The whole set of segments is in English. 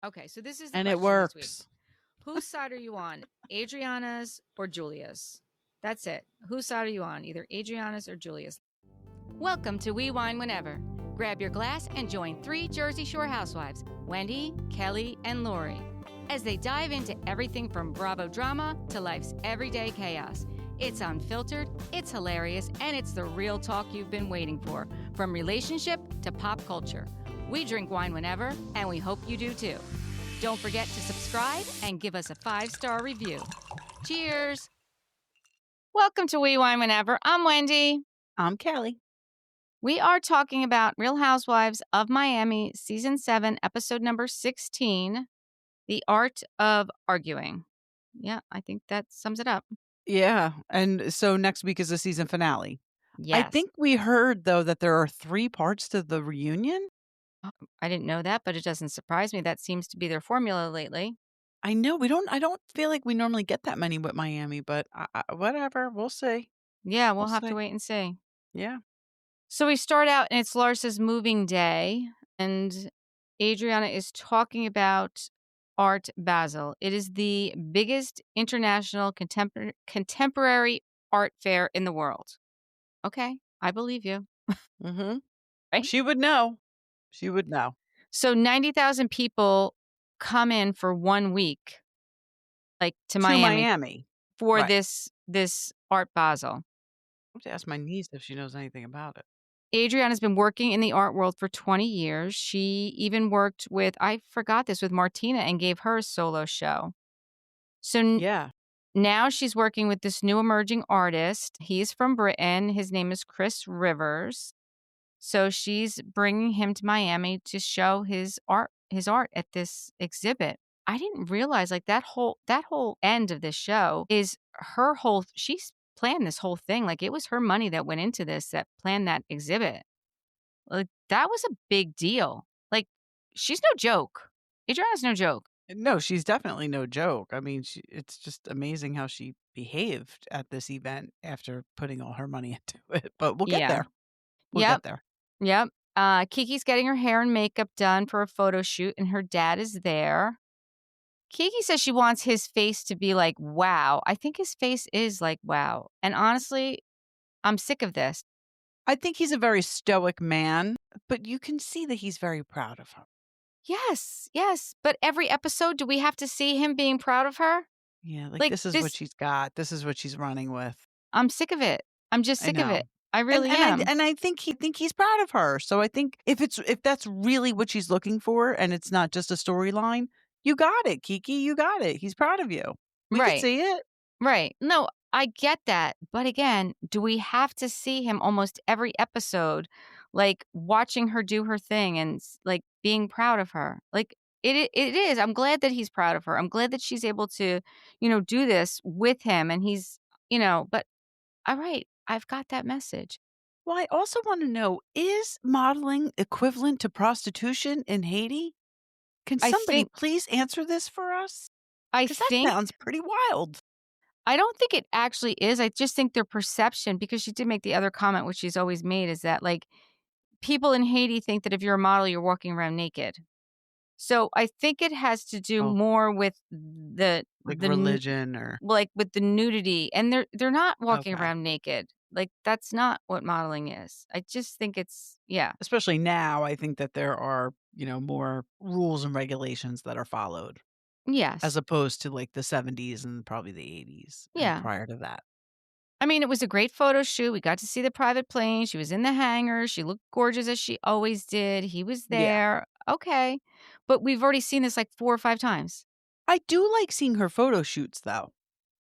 Okay, so this is the And it question this week. works. Whose side are you on? Adriana's or Julia's? That's it. Whose side are you on? Either Adriana's or Julia's. Welcome to We Wine Whenever. Grab your glass and join 3 Jersey Shore housewives, Wendy, Kelly, and Lori, as they dive into everything from Bravo drama to life's everyday chaos. It's unfiltered, it's hilarious, and it's the real talk you've been waiting for, from relationship to pop culture. We drink wine whenever, and we hope you do too. Don't forget to subscribe and give us a 5-star review. Cheers! Welcome to We Wine Whenever. I'm Wendy. I'm Kelly. We are talking about Real Housewives of Miami, Season 7, Episode number 16, The Art of Arguing. Yeah, I think that sums it up. Yeah. And so next week is the season finale. Yes. I think we heard, though, that there are 3 parts to the reunion. I didn't know that, but it doesn't surprise me. That seems to be their formula lately. I know I don't feel like we normally get that many with Miami, but whatever. We'll see. Yeah, we'll We'll have see. to wait and see. Yeah. So we start out, and it's Larsa's moving day, and Adriana is talking about Art Basel. It is the biggest international contemporary art fair in the world. Okay, I believe you. Mm-hmm. Right? She would know. She would know. So 90,000 people come in for 1 week, like to Miami for Right. this Art Basel. I have to ask my niece if she knows anything about it. Adriana's been working in the art world for 20 years. She even worked with, I forgot this, with Martina and gave her a solo show. So Yeah. now she's working with this new emerging artist. He's from Britain. His name is Chris Rivers. So she's bringing him to Miami to show his art at this exhibit. I didn't realize like that whole end of this show is her whole, she's planned this whole thing. Like it was her money that went into this, that planned that exhibit. Like that was a big deal. Like she's no joke. Adriana's no joke. No, she's definitely no joke. I mean, it's just amazing how she behaved at this event after putting all her money into it. But we'll get there. We'll get there. Yep. Kiki's getting her hair and makeup done for a photo shoot, and her dad is there. Kiki says she wants his face to be like, wow. I think his face is like, wow. And honestly, I'm sick of this. I think he's a very stoic man, but you can see that he's very proud of her. Yes. But every episode, do we have to see him being proud of her? Yeah, like this is what she's got. This is what she's running with. I'm sick of it. I'm just sick of it. I really am. am. I think he's proud of her. So I think if that's really what she's looking for and it's not just a storyline, you got it, Kiki. You got it. He's proud of you. We can see it. Right. No, I get that. But again, do we have to see him almost every episode, like watching her do her thing and like being proud of her? Like it is. I'm glad that he's proud of her. I'm glad that she's able to, do this with him. And he's, but all right, I've got that message. Well, I also want to know, is modeling equivalent to prostitution in Haiti? Can somebody please answer this for us? Because that sounds pretty wild. I don't think it actually is. I just think their perception, because she did make the other comment, which she's always made, is that like people in Haiti think that if you're a model, you're walking around naked. So I think it has to do more with the religion or like with the nudity, and they're not walking around naked. Like that's not what modeling is. I just think it's Especially now, I think that there are more rules and regulations that are followed. Yes, as opposed to like the 70s and probably the 80s. Yeah, prior to that. I mean, it was a great photo shoot. We got to see the private plane. She was in the hangar. She looked gorgeous as she always did. He was there. Yeah. Okay. But we've already seen this like 4 or 5 times. I do like seeing her photo shoots, though.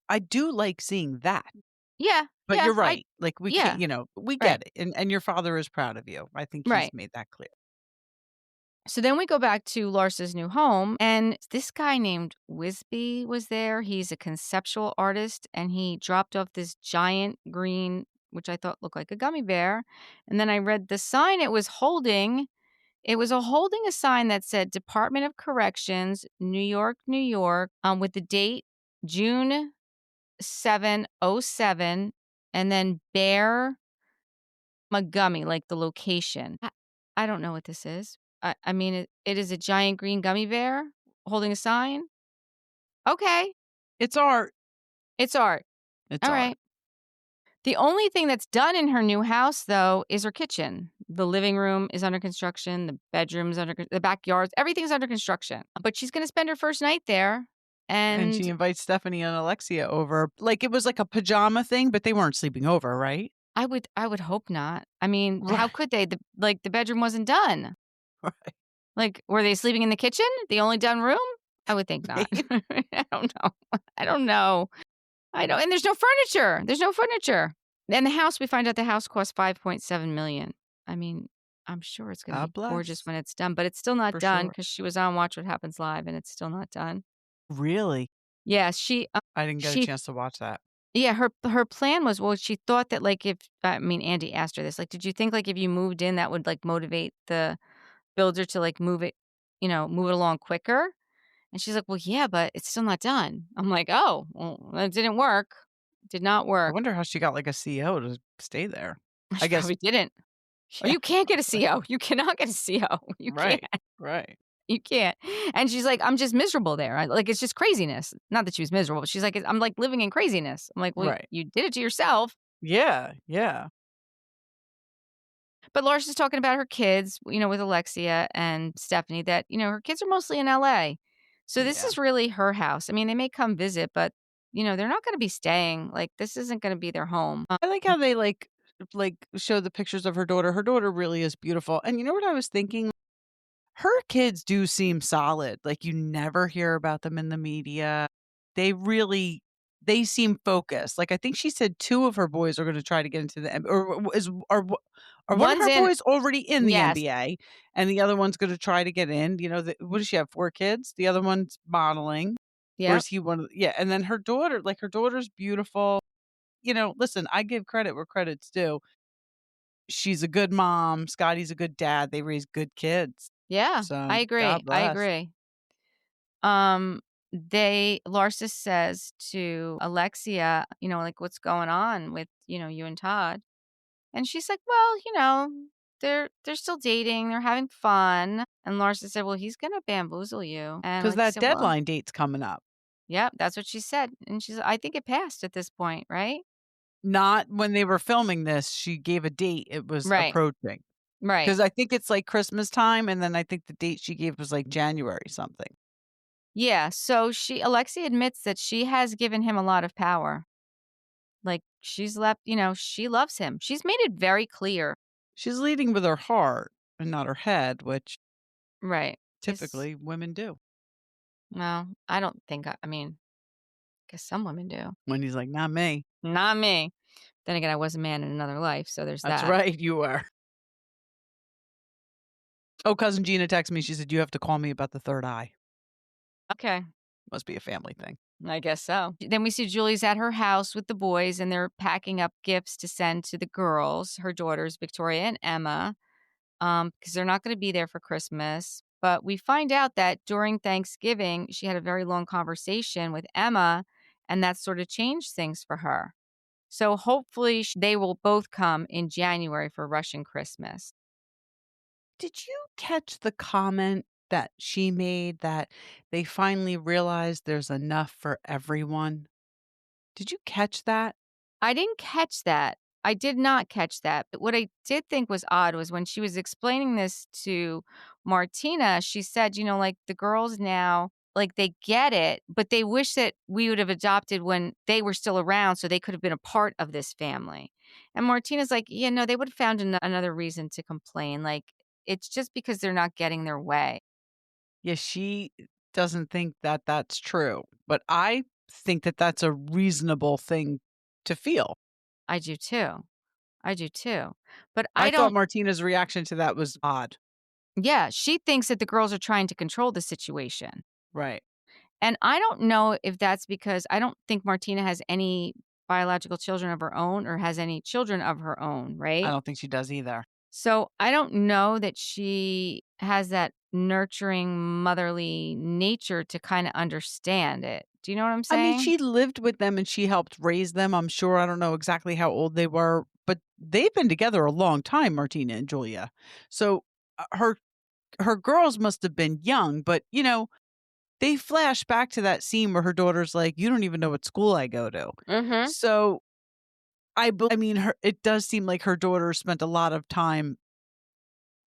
I do like seeing that. Yeah. But you're right. We can't, we get it. And your father is proud of you. I think he's made that clear. So then we go back to Larsa's new home, and this guy named Wisby was there. He's a conceptual artist, and he dropped off this giant green, which I thought looked like a gummy bear. And then I read the sign it was holding. It was holding a sign that said Department of Corrections, New York, New York, with the date June 7/07, and then Bear Gummy, like the location. I don't know what this is. I mean, it is a giant green gummy bear. holding a sign? Okay. It's art. It's art. It's All art. right. The only thing that's done in her new house, though, is her kitchen. The living room is under construction. The bedroom's the backyard. Everything's under construction. But she's going to spend her first night there. And she invites Stephanie and Alexia over. Like, it was like a pajama thing, but they weren't sleeping over, right? I would hope not. I mean, Right. how could they? The bedroom wasn't done. Right. Like, were they sleeping in the kitchen? The only done room? I would think not. I don't know. I don't know. And there's no furniture. And the house, we find out the house cost $5.7 million. I mean, I'm sure it's going to be gorgeous when it's done, but it's still not done because she was on Watch What Happens Live and it's still not done. Really? Yeah, I didn't get a chance to watch that. Yeah, her plan was, well, she thought that, like, Andy asked her this, like, did you think, like, if you moved in, that would, like, motivate the builder to, like, move it along quicker? And she's like, well, yeah, but it's still not done. I'm like, oh, well, that didn't work. Did not I work. wonder how she got like a CO to stay there. She probably didn't. Yeah. Or you can't get a CO. You cannot get a CO. You can't. Right. You can't. And she's like, I'm just miserable there. Like, it's just craziness. Not that she was miserable, but she's like, I'm like living in craziness. I'm like, well, you did it to yourself. Yeah. But Larsa's talking about her kids, with Alexia and Stephanie, that, her kids are mostly in LA. So this is really her house. I mean, they may come visit, but, they're not going to be staying. Like, this isn't going to be their home. I like how they like show the pictures of her daughter. Her daughter really is beautiful. And you know what I was thinking? Her kids do seem solid. Like, you never hear about them in the media. They seem focused. Like, I think she said 2 of her boys are going to try to get into the are one of her boys already in the NBA and the other one's going to try to get in? What does she have, 4 kids? The other one's modeling. Yeah. Or is he one of and then her daughter's beautiful. Listen, I give credit where credit's due. She's a good mom. Scotty's a good dad. They raise good kids. Yeah, So, I agree. God bless. I agree. Larsa says to Alexia, like, what's going on with, you and Todd? And she's like, well, they're still dating. They're having fun. And Larsa said, well, he's going to bamboozle you. Because that deadline date's coming up. Yep, that's what she said. And she's, I think it passed at this point, right? Not when they were filming this. She gave a date. It was approaching. Right. Because I think it's like Christmas time. And then I think the date she gave was like January something. Yeah. So Alexia admits that she has given him a lot of power. Like, she's left, she loves him. She's made it very clear. She's leading with her heart and not her head, which typically Yes. women do. Well, I don't think, I guess some women do. When he's like, not me. Not me. Then again, I was a man in another life, so there's that. That's right, you were. Oh, cousin Gina texted me. She said, you have to call me about the third eye. Okay. Must be a family thing. I guess so. Then we see Julie's at her house with the boys, and they're packing up gifts to send to the girls, her daughters, Victoria and Emma, because they're not going to be there for Christmas. But we find out that during Thanksgiving, she had a very long conversation with Emma, and that sort of changed things for her. So hopefully they will both come in January for Russian Christmas. Did you catch the comment that she made that they finally realized there's enough for everyone? Did you catch that? I didn't catch that. I did not catch that. But what I did think was odd was when she was explaining this to Martina, she said, like, the girls now, like, they get it, but they wish that we would have adopted when they were still around so they could have been a part of this family. And Martina's like, yeah, no, they would have found another reason to complain. Like, it's just because they're not getting their way. Yeah, she doesn't think that that's true, but I think that that's a reasonable thing to feel. I do too. But I thought Martina's reaction to that was odd. Yeah, she thinks that the girls are trying to control the situation. Right. And I don't know if that's because I don't think Martina has any biological children of her own or has any children of her own, right? I don't think she does either. So I don't know that she has that nurturing, motherly nature to kind of understand it. Do you know what I'm saying? I mean, she lived with them and she helped raise them, I'm sure. I don't know exactly how old they were, but they've been together a long time, Martina and Julia. So her girls must have been young, but they flash back to that scene where her daughter's like, "You don't even know what school I go to." Mm-hmm. So, I mean, it does seem like her daughter spent a lot of time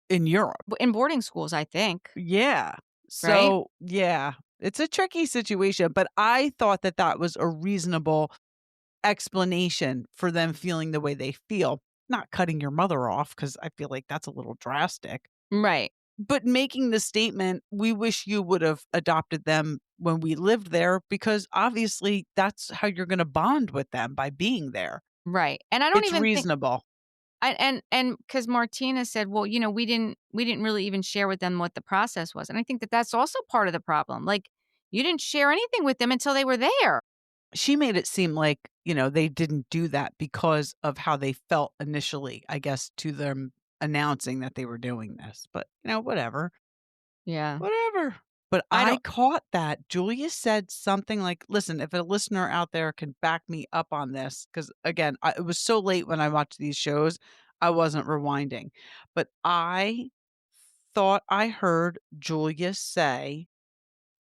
in Europe. In boarding schools, I think, Yeah. right? So, yeah, it's a tricky situation, but I thought that that was a reasonable explanation for them feeling the way they feel. Not cutting your mother off, because I feel like that's a little drastic, Right. but making the statement, "We wish you would have adopted them when we lived there," because obviously that's how you're gonna bond with them, by being there. Right. And I don't It's even think reasonable. and because Martina said, "Well, we didn't really even share with them what the process was." And I think that that's also part of the problem. Like, you didn't share anything with them until they were there. She made it seem like, they didn't do that because of how they felt initially, I guess, to them announcing that they were doing this, but, whatever. Yeah. Whatever. But I I don't caught that. Julia said something like, listen, if a listener out there can back me up on this, because again, it was so late when I watched these shows, I wasn't rewinding. But I thought I heard Julia say,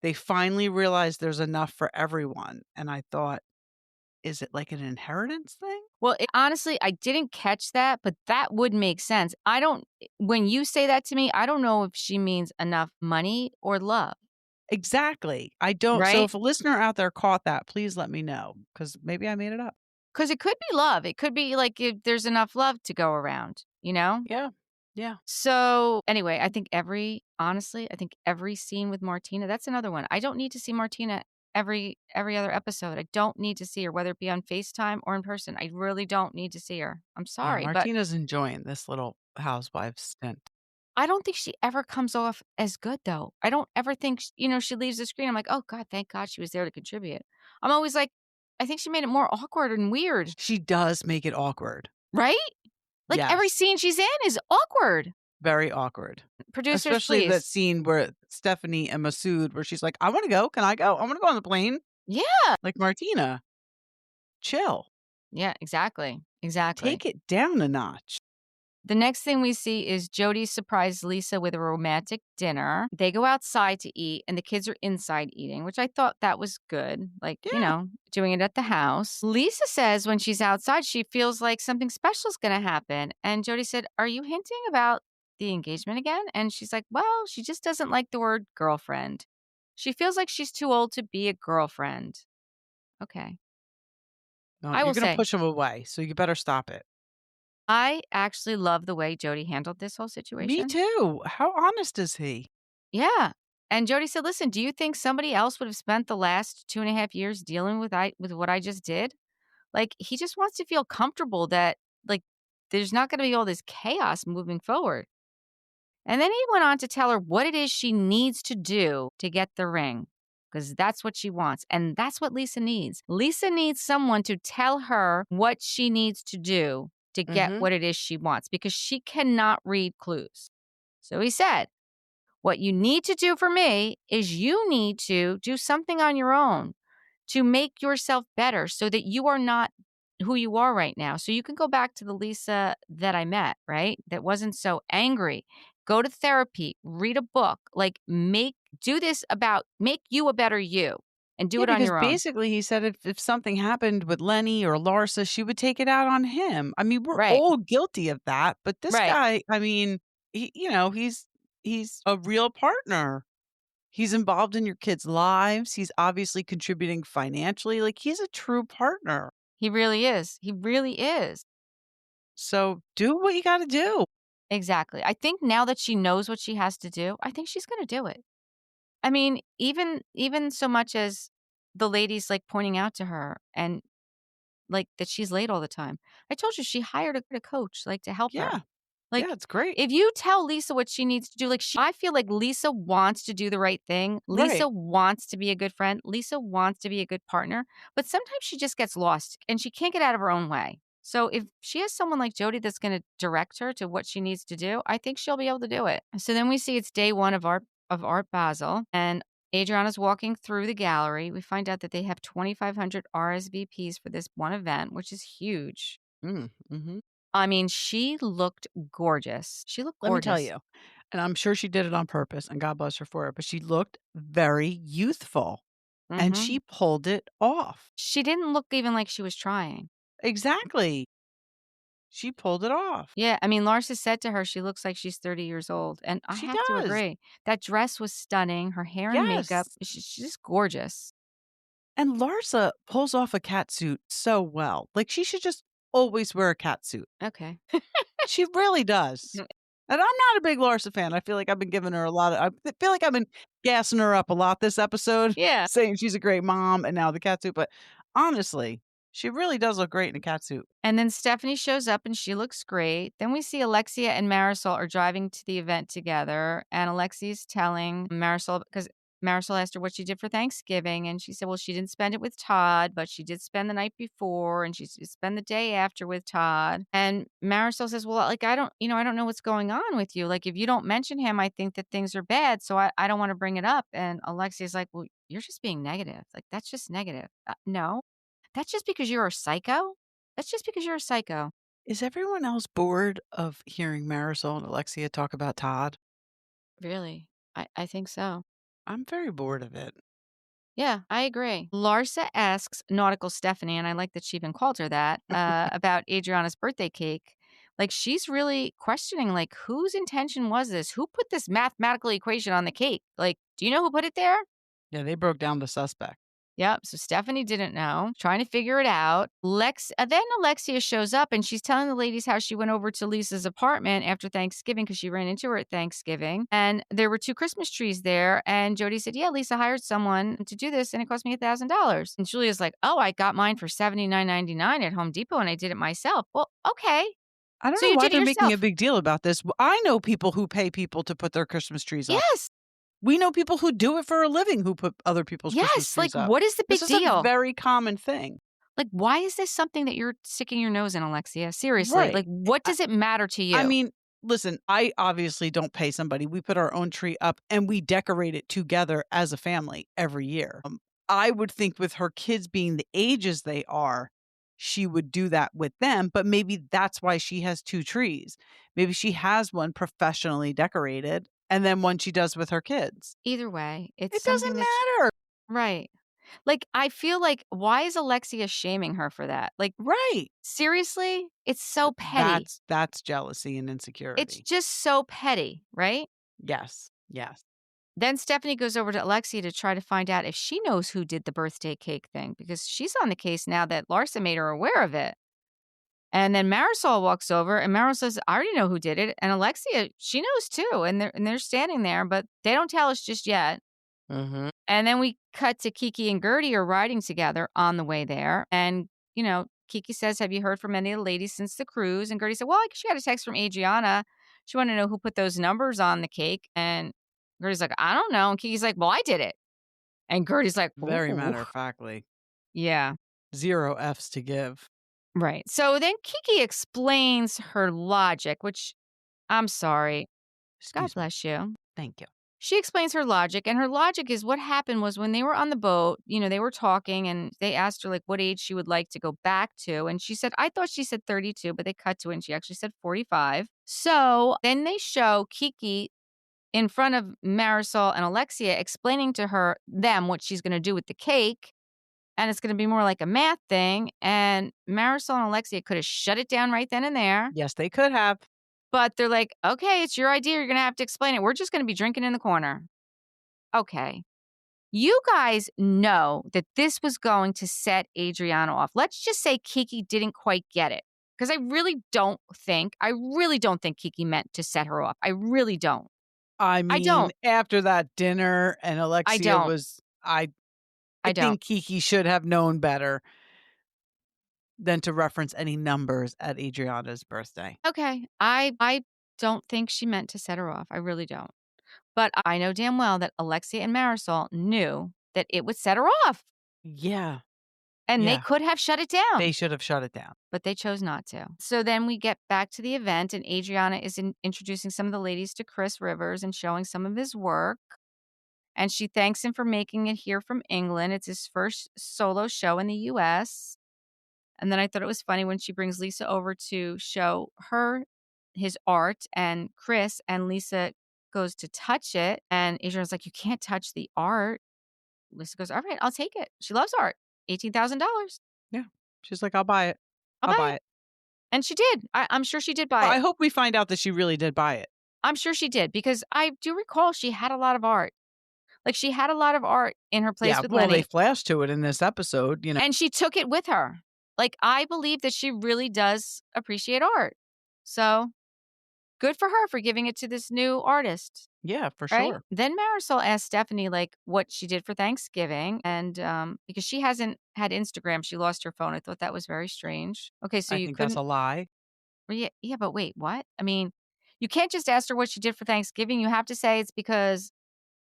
they finally realized there's enough for everyone. And I thought, is it like an inheritance thing? Well, honestly, I didn't catch that, but that would make sense. I don't When you say that to me, I don't know if she means enough money or love, Exactly. I don't. So right? if a listener out there caught that, please let me know, because maybe I made it up. Because it could be love. It could be like if there's enough love to go around, you know? Yeah. Yeah. So, anyway, I think every scene with Martina, that's another one. I don't need to see Martina every other episode. I don't need to see her, whether it be on FaceTime or in person. I really don't need to see her. I'm Yeah, sorry, but Martina's enjoying this little housewife stint. I don't think she ever comes off as good, though. I don't ever think, she leaves the screen. I'm like, oh God, thank God she was there to contribute. I'm always like, I think she made it more awkward and weird, She does make it awkward. right? Like every Yes, scene she's in is awkward. very awkward. Producers, Especially that please. scene where Stephanie and Masood, where she's like, "I wanna go. Can I go? I wanna go on the plane." Yeah. Like, Martina, chill. Yeah, exactly. Exactly. Take it down a notch. The next thing we see is Jody surprised Lisa with a romantic dinner. They go outside to eat, and the kids are inside eating, which I thought that was good. Like, Yeah. doing it at the house. Lisa says when she's outside, she feels like something special is going to happen. And Jody said, "Are you hinting about the engagement again?" And she's like, "Well, she just doesn't like the word girlfriend. She feels like she's too old to be a girlfriend." Okay. No, I you're will gonna say, push him away, so you better stop it. I actually love the way Jody handled this whole Me situation. too. How honest is he? Yeah. And Jody said, "Listen, do you think somebody else would have spent the last 2.5 years dealing with what I just did? Like, he just wants to feel comfortable that, like, there's not gonna be all this chaos moving forward." And then he went on to tell her what it is she needs to do to get the ring, because that's what she wants, and that's what Lisa needs. Lisa needs someone to tell her what she needs to do to get Mhm. what it is she wants, because she cannot read clues. So he said, "What you need to do for me is you need to do something on your own to make yourself better so that you are not who you are right now. So you can go back to the Lisa that I met, right? That wasn't so angry. Go to therapy, read a book, like make you a better you and do Yeah, it on because your own." basically he said if something happened with Lenny or Larsa, she would take it out on him. I mean, we're Right. all guilty of that, but this Right. guy, I mean, he's a real partner. He's involved in your kids' lives. He's obviously contributing financially. Like, he's a true partner. He really is. He really is. So do what you got to do. Exactly. I think now that she knows what she has to do, I think she's going to do it. I mean, even so much as the ladies, like, pointing out to her and, like, that she's late all the time. I told you she hired a coach, like, to help her. Yeah. Yeah, Like, it's great. if you tell Lisa what she needs to do, like, I feel like Lisa wants to do the right thing. Right. Lisa wants to be a good friend. Lisa wants to be a good partner, but sometimes she just gets lost and she can't get out of her own way. So if she has someone like Jody that's going to direct her to what she needs to do, I think she'll be able to do it. So then we see it's day one of Art Basel, and Adriana's walking through the gallery. We find out that they have 2,500 RSVPs for this one event, which is huge. Mm, mhm. I mean, she looked gorgeous. She looked Let me tell gorgeous. you. And I'm sure she did it on purpose, and God bless her for it, but she looked very youthful, and Mhm. she pulled it off. She didn't look even like she was trying. Exactly. She pulled it off. Yeah, I mean, Larsa said to her she looks like she's 30 years old, and I She have to does. agree. That dress was stunning, her hair and makeup, Yes. she's just gorgeous. And Larsa pulls off a cat suit so well. Like, she should just always wear a cat suit. Okay. She really does. Mm. And I'm not a big Larsa fan. I feel like I've been giving her a lot of I feel like I've been gassing her up a lot this episode, Yeah. saying she's a great mom and now the cat suit, but honestly, she really does look great in a cat suit. And then Stephanie shows up and she looks great. Then we see Alexia and Marisol are driving to the event together. And Alexia's telling Marisol, because Marisol asked her what she did for Thanksgiving. And she said, well, she didn't spend it with Todd, but she did spend the night before and she spent the day after with Todd. And Marisol says, well, like, I don't know what's going on with you. Like, if you don't mention him, I think that things are bad. So I don't want to bring it up. And Alexia's like, well, you're just being negative. Like, that's just negative. No, that's just because you're a psycho. That's just because you're a psycho. Is everyone else bored of hearing Marisol and Alexia talk about Todd? Really? I think so. I'm very bored of it. Yeah, I agree. Larsa asks Nautical Stephanie, and I like that she even called her that, about Adriana's birthday cake. Like, she's really questioning, like, whose intention was this? Who put this mathematical equation on the cake? Like, do you know who put it there? Yeah, they broke down the suspect. Yep. So Stephanie didn't know, trying to figure it out. Then Alexia shows up and she's telling the ladies how she went over to Lisa's apartment after Thanksgiving because she ran into her at Thanksgiving. And there were 2 Christmas trees there. And Jody said, yeah, Lisa hired someone to do this and it cost me $1,000. And Julia's like, oh, I got mine for $79.99 at Home Depot and I did it myself. Well, okay. I don't So know you why did it they're making a yourself. big deal about this. I know people who pay people to put their Christmas trees up. Yes. We know people who do it for a living who put other people's Christmas Yes. Like, trees up. what is the This big is a deal? very common thing. Like, why is this something that you're sticking your nose in, Alexia? Seriously. Like, Right. what does it matter to you? I mean, listen, I obviously don't pay somebody. We put our own tree up and we decorate it together as a family every year. I would think with her kids being the ages they are, she would do that with them, but maybe that's why she has 2 trees. Maybe she has one professionally decorated and then one she does with her kids. Either way, it's It doesn't something that matter. right. Like, I feel like, why is Alexia shaming her for that? Like, Right. seriously? It's so petty. That's jealousy and It's insecurity. just so petty, right? Yes. Yes. Then Stephanie goes over to Alexia to try to find out if she knows who did the birthday cake thing because she's on the case now that Larsa made her aware of it. And then Marisol walks over and Marisol says, I already know who did it. And Alexia, she knows too. And they're standing there, but they don't tell us just yet. Mhm. And then we cut to Kiki and Gertie are riding together on the way there. And, Kiki says, have you heard from any of the ladies since the cruise? And Gertie said, well, she got a text from Adriana. She wanted to know who put those numbers on the cake. And Gertie's like, I don't know. And Kiki's like, well, I did it. And Gertie's like, Very ooh. matter of factly. Yeah. 0 Fs to give. Right. So then Kiki explains her logic, which I'm sorry. God Excuse me. bless you. Thank you. She explains her logic, and her logic is what happened was when they were on the boat, they were talking and they asked her like what age she would like to go back to. And she said, I thought she said 32, but they cut to it and she actually said 45. So then they show Kiki in front of Marisol and Alexia explaining to them what she's going to do with the cake. And it's going to be more like a math thing. And Marisol and Alexia could have shut it down right then and there. Yes, they could have. But they're like, okay, it's your idea. You're going to have to explain it. We're just going to be drinking in the corner. Okay. You guys know that this was going to set Adriana off. Let's just say Kiki didn't quite get it. Because I really don't think Kiki meant to set her off. I really don't. I mean, don't. after that dinner and Alexia don't. was I I don't. think Kiki should have known better than to reference any numbers at Adriana's birthday. Okay. I don't think she meant to set her off. I really don't. But I know damn well that Alexia and Marisol knew that it would set her off. Yeah. And they Yeah. could have shut it down. They should have shut it down. But they chose not to. So then we get back to the event, and Adriana is introducing some of the ladies to Chris Rivers and showing some of his work. And she thanks him for making it here from England. It's his first solo show in the U.S. And then I thought it was funny when she brings Lisa over to show her his art, and Chris and Lisa goes to touch it, and Adriana's like, "You can't touch the art." Lisa goes, "All right, I'll take it." She loves art. $18,000. Yeah. She's like, "I'll buy it. I'll I'll buy buy it. it." And she did. I'm sure she did buy Well, I it. hope we find out that she really did buy it. I'm sure she did because I do recall she had a lot of art. Like, she had a lot of art in her place Yeah, with well, they Lenny, flashed to it in this episode, and she took it with her. Like, I believe that she really does appreciate art. So, good for her for giving it to this new artist, Yeah, for right? sure. Then Marisol asked Stephanie, like, what she did for Thanksgiving, and, because she hasn't had Instagram, she lost her phone. I thought that was very strange. Okay, so I you think that's couldn't a lie. well, yeah, but wait, what? I mean, you can't just ask her what she did for Thanksgiving. You have to say it's because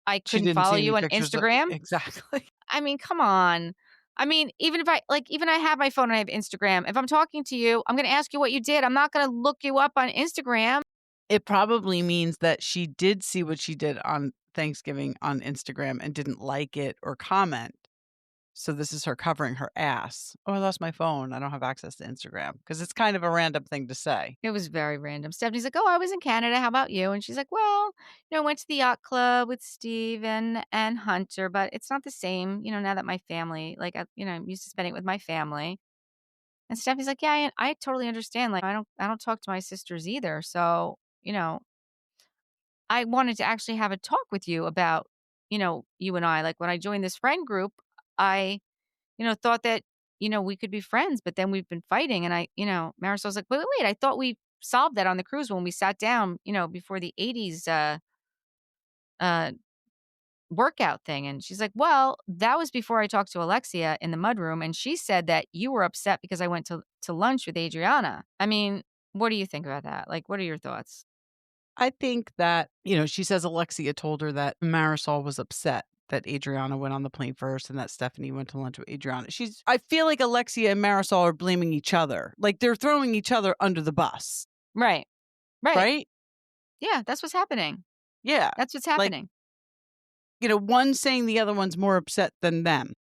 I She couldn't didn't follow see any you on pictures of Instagram. exactly. I mean, come on. I mean, even I have my phone and I have Instagram. If I'm talking to you, I'm gonna ask you what you did. I'm not gonna look you up on Instagram. It probably means that she did see what she did on Thanksgiving on Instagram and didn't like it or comment. So this is her covering her ass. "Oh, I lost my phone. I don't have access to Instagram," because it's kind of a random thing to say. It was very random. Stephanie's like, "Oh, I was in Canada. How about you?" And she's like, "Well, went to the yacht club with Steve and Hunter, but it's not the same, now that my family, like, I'm used to spending it with my family." And Stephanie's like, "Yeah, I totally understand. Like, I don't talk to my sisters either. So, I wanted to actually have a talk with you about, you and I. Like, when I joined this friend group, I, thought that, we could be friends, but then we've been fighting." And Marisol's like, "Wait, wait, wait. I thought we solved that on the cruise when we sat down, before the 80s uh, workout thing." And she's like, "Well, that was before I talked to Alexia in the mudroom. And she said that you were upset because I went to lunch with Adriana. I mean, what do you think about that? Like, what are your thoughts?" I think that, she says Alexia told her that Marisol was upset that Adriana went on the plane first and that Stephanie went to lunch with Adriana. I feel like Alexia and Marisol are blaming each other. Like they're throwing each other under the bus, Right. Right. right? Yeah, that's what's happening. Yeah. That's what's Like, happening. one saying the other one's more upset than them.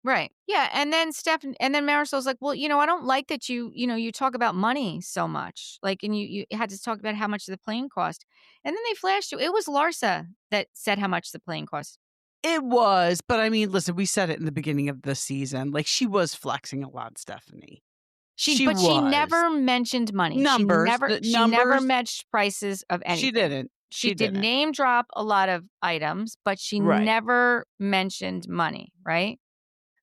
Right. Yeah. And then Marisol's like, "Well, I don't like that you talk about money so much. Like, and you had to talk about how much the plane cost." And then they flashed to, it was Larsa that said how much the plane cost. It was, but I mean, listen, we said it in the beginning of the season. Like she was flexing a lot, Stephanie. She But she was. never mentioned money. The She never numbers, matched prices of she anything. didn't. She She did didn't. name drop a lot of items, but she Right. never mentioned money, right?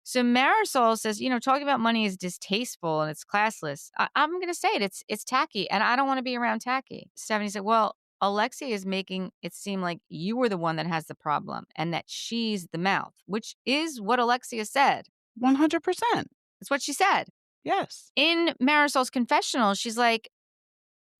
So Marisol says, talking about money is distasteful and it's classless. I'm going to say it. It's tacky, and I don't want to be around tacky. Stephanie said, "Well, Alexia is making it seem like you were the one that has the problem and that she's the mouth," which is what Alexia said. 100%. That's what she said. Yes. In Marisol's confessional, she's like,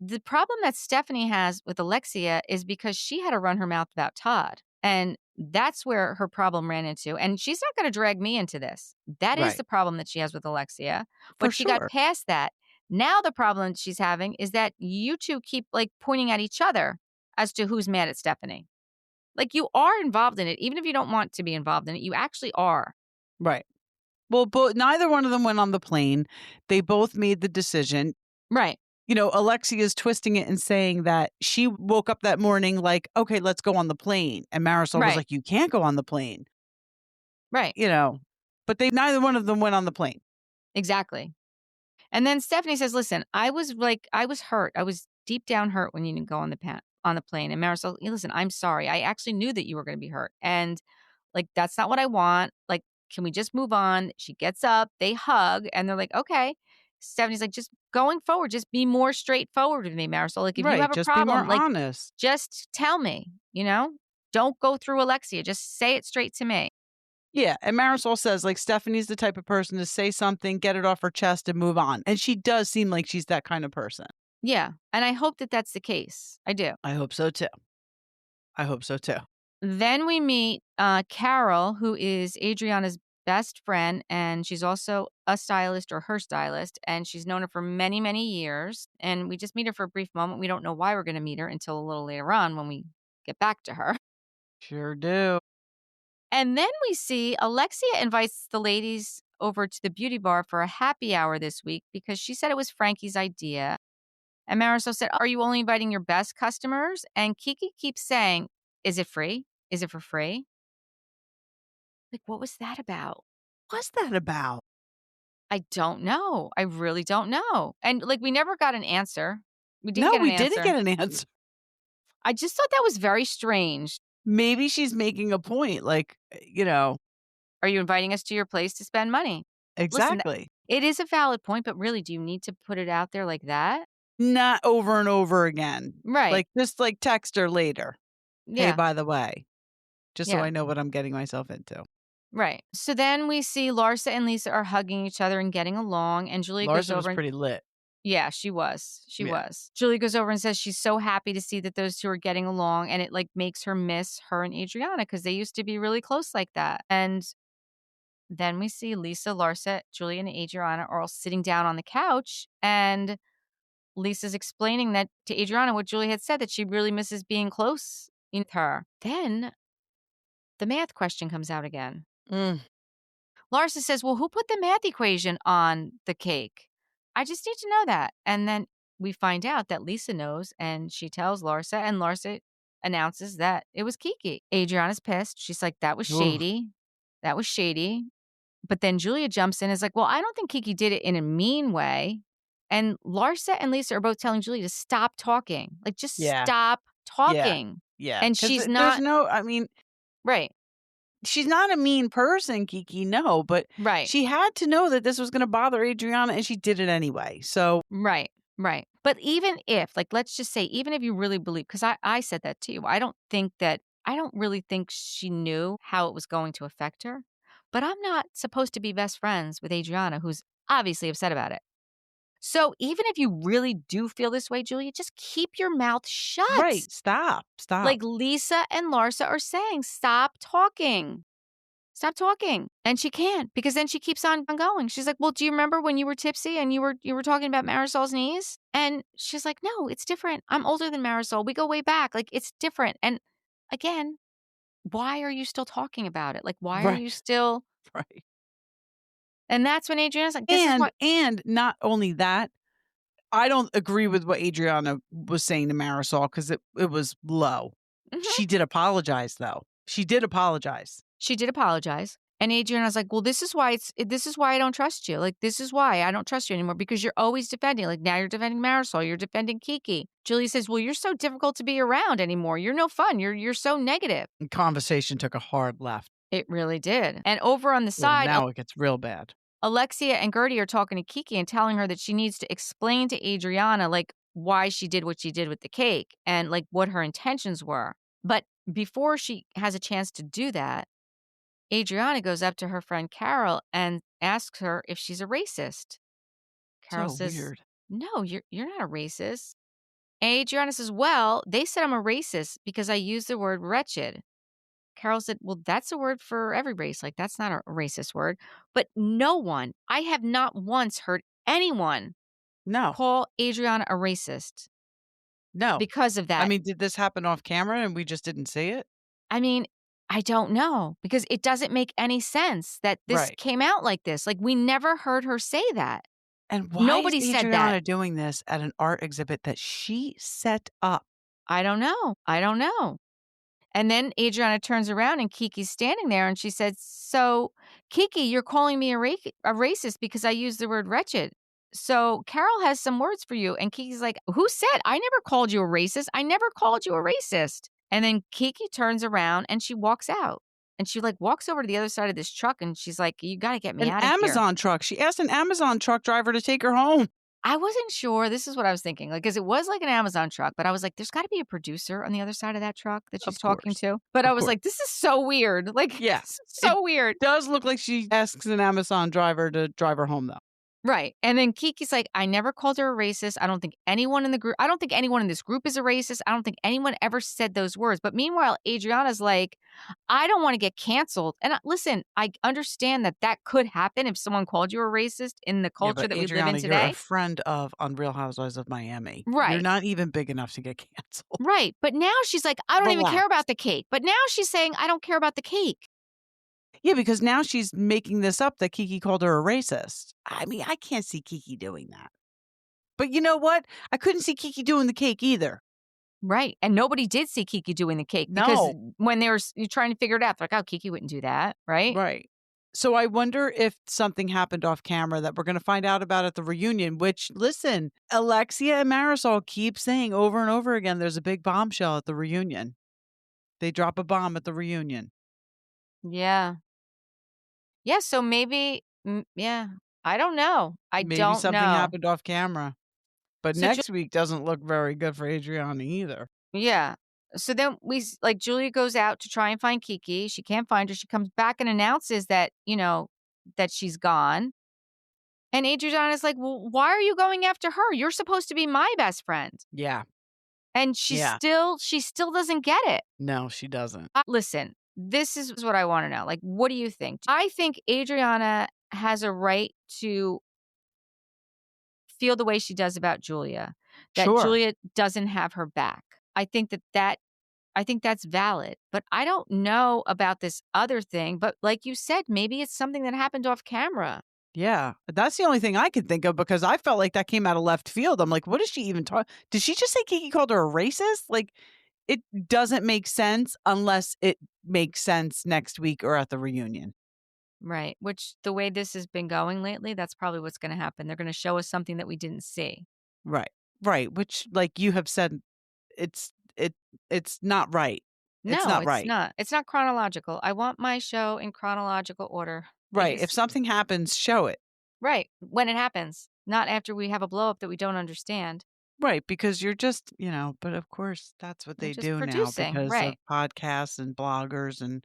the problem that Stephanie has with Alexia is because she had to run her mouth about Todd. And that's where her problem ran into. And she's not going to drag me into this. That is Right. the problem that she has with Alexia. For But she got sure. past that. Now the problem she's having is that you two keep like pointing at each other as to who's mad at Stephanie. Like, you are involved in it. Even if you don't want to be involved in it, you actually are. Right. Well, but neither one of them went on the plane. They both made the decision. Right. Alexia's twisting it and saying that she woke up that morning like, okay, let's go on the plane. And Marisol was Right. like, you can't go on the plane. Right. But neither one of them went on the plane. Exactly. And then Stephanie says, "Listen, I was hurt. I was deep down hurt when you didn't go on the plane." And Marisol, "Listen, I'm sorry. I actually knew that you were going to be hurt. And like, that's not what I want. Like, can we just move on?" She gets up, they hug, and they're like, "Okay." Stephanie's like, "Just going forward, just be more straightforward with me, Marisol. Like, if you Right. have a Just be more problem, like, honest. just tell me, Don't go through Alexia. Just say it straight to me." Yeah, and Marisol says, like, Stephanie's the type of person to say something, get it off her chest, and move on. And she does seem like she's that kind of person. Yeah. And I hope that that's the case. I do. I hope so, too. I hope so, too. Then we meet Carol, who is Adriana's best friend, and she's also a stylist or her stylist, and she's known her for many, many years. And we just meet her for a brief moment. We don't know why we're going to meet her until a little later on when we get back to her. Sure do. And then we see Alexia invites the ladies over to the beauty bar for a happy hour this week because she said it was Frankie's idea. And Marisol said, are you only inviting your best customers? And Kiki keeps saying, is it free? Is it for free? Like, what was that about? What's that about? I don't know. I really don't know. And like, we never got an answer. We didn't No, get an we didn't answer. get an answer. I just thought that was very strange. Maybe she's making a point, like, Are you inviting us to your place to spend money? Listen, exactly. it is a valid point, but really, do you need to put it out there like that? Not over and over again. Right. Like, just like text her later. Hey, Yeah. by the way, just so Yeah. I know what I'm getting myself into. Right. So then we see Larsa and Lisa are hugging each other and getting along, and Julia goes Larsa was over and pretty lit. yeah, she was. She Yeah. was. Julia goes over and says she's so happy to see that those two are getting along, and it like makes her miss her and Adriana because they used to be really close like that. And then we see Lisa, Larsa, Julia, and Adriana are all sitting down on the couch, and Lisa's explaining that to Adriana what Julia had said, that she really misses being close with her. Then the math question comes out again. Larsa says, well, who put the math equation on the cake? I just need to know that. And then we find out that Lisa knows, and she tells Larsa, and Larsa announces that it was Kiki. Adriana's pissed. She's like, that was shady. That was shady. But then Julia jumps in and is like, well, I don't think Kiki did it in a mean way. And Larsa and Lisa are both telling Julia to stop talking. Like, just stop talking. Yeah. And she's not. Right. She's not a mean person, Kiki, no, but Right. she had to know that this was going to bother Adriana, and she did it anyway. So Right. But even if, like, let's just say, even if you really believe, because I said that to you, I don't really think she knew how it was going to affect her. But I'm not supposed to be best friends with Adriana, who's obviously upset about it. So even if you really do feel this way, Julia, just keep your mouth shut. right, stop. Like Lisa and Larsa are saying, stop talking. Stop talking. And she can't, because then she keeps on going. She's like, well, do you remember when you were tipsy and you were talking about Marisol's knees? And she's like, no, it's different. I'm older than Marisol. We go way back. Like, it's different. And again, why are you still talking about it? Like, why are you still? Right. And that's when Adriana's like, this is what. And not only that, I don't agree with what Adriana was saying to Marisol because it was low. Mhm. She did apologize, though. She did apologize. And Adriana's like, well, this is why I don't trust you. Like, this is why I don't trust you anymore, because you're always defending. Like, now you're defending Marisol. You're defending Kiki. Julia says, well, you're so difficult to be around anymore. You're no fun. You're so negative. The conversation took a hard left. It really did. And over on the side, now it gets real bad. Alexia and Gertie are talking to Kiki and telling her that she needs to explain to Adriana, like, why she did what she did with the cake and, like, what her intentions were. But before she has a chance to do that, Adriana goes up to her friend Carol and asks her if she's a racist. Carol says, weird. no, you're not a racist. And Adriana says, well, they said I'm a racist because I used the word wretched. Carol said, well, that's a word for every race. Like, that's not a racist word. But I have not once heard anyone call Adriana a racist. No. Because of that. I mean, did this happen off camera and we just didn't see it? I mean, I don't know, because it doesn't make any sense that this came out like this. Like, we never heard her say that. And why Nobody is said Adriana that. doing this at an art exhibit that she set up? I don't know. And then Adriana turns around and Kiki's standing there and she said, so, Kiki, you're calling me a racist because I used the word wretched. So Carol has some words for you. And Kiki's like, who said? I never called you a racist. I never called you a racist. And then Kiki turns around and she walks out. And she, like, walks over to the other side of this truck and she's like, you got to get me out of here. An Amazon truck. She asked an Amazon truck driver to take her home. I wasn't sure. This is what I was thinking. Like, because it was like an Amazon truck, but I was like, there's got to be a producer on the other side of that truck that she's talking to. But I was like, this is so weird. Like, so weird. It does look like she asks an Amazon driver to drive her home, though. Right. And then Kiki's like, I never called her a racist. I don't think anyone in this group is a racist. I don't think anyone ever said those words. But meanwhile, Adriana's like, I don't want to get canceled. And listen, I understand that could happen if someone called you a racist in the culture that Adriana, we live in today. You're a friend of on Real Housewives of Miami. Right. You're not even big enough to get canceled. Right. But now she's like, I don't even care about the cake. But now she's saying, I don't care about the cake. Yeah, because now she's making this up that Kiki called her a racist. I mean, I can't see Kiki doing that. But you know what? I couldn't see Kiki doing the cake either. Right. And nobody did see Kiki doing the cake because No. when they were trying to figure it out, they're like, oh, Kiki wouldn't do that. Right. Right. So I wonder if something happened off camera that we're going to find out about at the reunion, which, listen, Alexia and Marisol keep saying over and over again, there's a big bombshell at the reunion. They drop a bomb at the reunion. Yeah. Yeah. So maybe, yeah. I don't know. I Maybe don't something know. happened off camera. But So next week doesn't look very good for Adriana either. yeah. So then like Julia goes out to try and find Kiki. She can't find her. She comes back and announces that, that she's gone. And Adriana's like, well, why are you going after her? You're supposed to be my best friend. Yeah. And she still doesn't get it. No, she doesn't. Listen, this is what I want to know. Like, what do you think? I think Adriana has a right to feel the way she does about Julia, that Sure. Julia doesn't have her back. I think I think that's valid, but I don't know about this other thing. But like you said, maybe it's something that happened off camera. Yeah. That's the only thing I could think of because I felt like that came out of left field. I'm like, what is she even talking? Did she just say Kiki called her a racist? Like, it doesn't make sense unless it makes sense next week or at the reunion. Right. Which the way this has been going lately, that's probably what's going to happen. They're going to show us something that we didn't see. Right. Right. Which, like you have said, it's it's not right. It's No, not it's right. not. It's not chronological. I want my show in chronological order. Right. If something happens, show it. Right. When it happens, not after we have a blow up that we don't understand. Right, because you're just, but of course that's what They're they just do now producing. because of Right. podcasts and bloggers and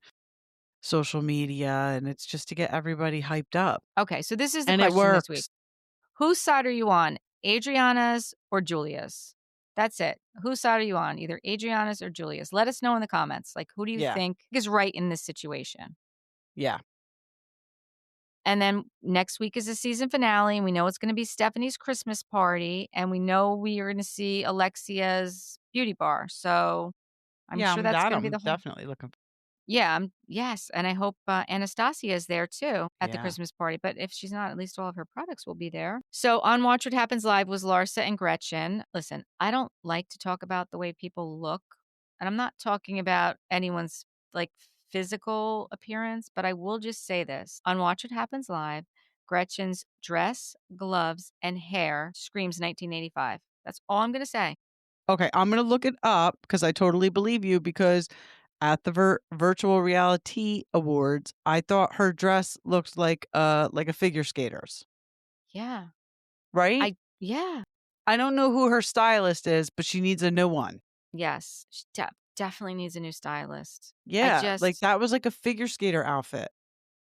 social media, and it's just to get everybody hyped up. Okay. So this is the And it question this week. works. Whose side are you on? Adriana's or Julia's? That's it. Whose side are you on? Either Adriana's or Julia's. Let us know in the comments. Like, who do you Yeah. think is right in this situation? Yeah. And then next week is the season finale, and we know it's going to be Stephanie's Christmas party, and we know we are going to see Alexia's beauty bar. So I'm Yeah, sure that's going to be I'm the whole. definitely looking Yeah, yes, and I hope Anastasia is there too at the Yeah. Christmas party. But if she's not, at least all of her products will be there. So on Watch What Happens Live was Larsa and Gretchen. Listen, I don't like to talk about the way people look, and I'm not talking about anyone's like physical appearance, but I will just say this. On Watch What Happens Live, Gretchen's dress, gloves, and hair screams 1985. That's all I'm going to say. Okay, I'm going to look it up because I totally believe you because at the virtual reality awards, I thought her dress looked like a figure skater's. Yeah. Right? Yeah. I don't know who her stylist is, but she needs a new one. Yes. She definitely needs a new stylist. Yeah, like that was like a figure skater outfit.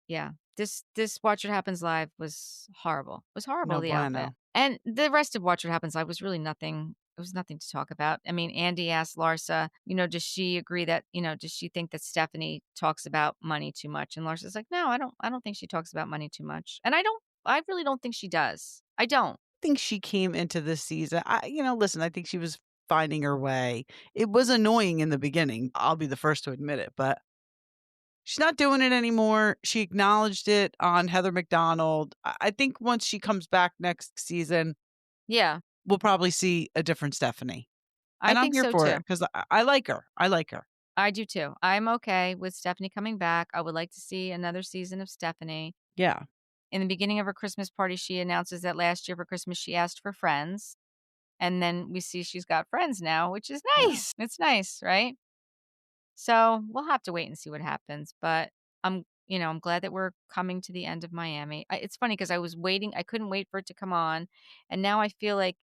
Yeah. This Watch What Happens Live was horrible. It was horrible, No the outfit. bueno. And the rest of Watch What Happens Live was really nothing. It was nothing to talk about. I mean, Andy asked Larsa, does she agree that, does she think that Stephanie talks about money too much? And Larsa's like, no, I don't think she talks about money too much. And I really don't think she does. I don't. Think she came into this season. Listen, I think she was finding her way. It was annoying in the beginning. I'll be the first to admit it, but she's not doing it anymore. She acknowledged it on Heather McDonald. I think once she comes back next season, Yeah. we'll probably see a different Stephanie. I And I'm think here so for too. it because I like her. I like her. I do too. I'm okay with Stephanie coming back. I would like to see another season of Stephanie. Yeah. In the beginning of her Christmas party, she announces that last year for Christmas, she asked for friends. And then we see she's got friends now, which is nice. Yeah. It's nice, right? So we'll have to wait and see what happens. But I'm glad that we're coming to the end of Miami. It's funny because I was waiting. I couldn't wait for it to come on. And now I feel like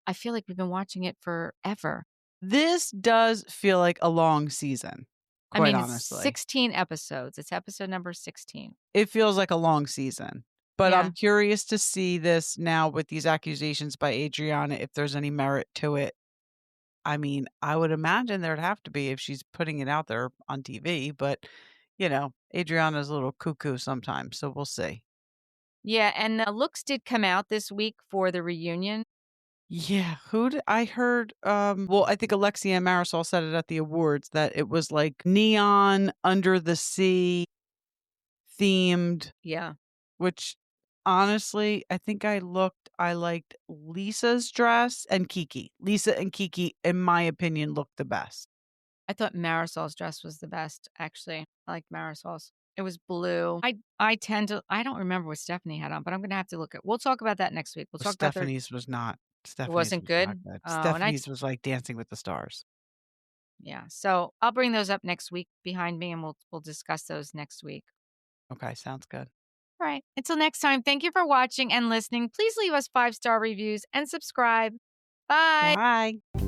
we've been watching it forever. This does feel like a long season, quite It's honestly. 16 episodes. It's episode number 16. It feels like a long season. But Yeah. I'm curious to see this now with these accusations by Adriana, if there's any merit to it. I mean, I would imagine there'd have to be if she's putting it out there on TV, but, Adriana's a little cuckoo sometimes, so we'll see. Yeah, and the looks did come out this week for the reunion. Yeah, I heard, well, I think Alexia and Marisol said it at the awards that it was like neon, under the sea themed. Yeah. Which Honestly, I think I liked Lisa's dress and Kiki. Lisa and Kiki, in my opinion, looked the best. I thought Marisol's dress was the best, actually. I like Marisol's. It was blue. I don't remember what Stephanie had on, but I'm gonna have to look at. We'll talk about that next week. We'll talk about their. It Stephanie's wasn't was not good. good. Oh, and Stephanie's was like Dancing with the Stars. yeah. So I'll bring those up next week behind me, and we'll discuss those next week. Okay, sounds good. All right. Until next time, thank you for watching and listening. Please leave us 5-star reviews and subscribe. Bye. Bye.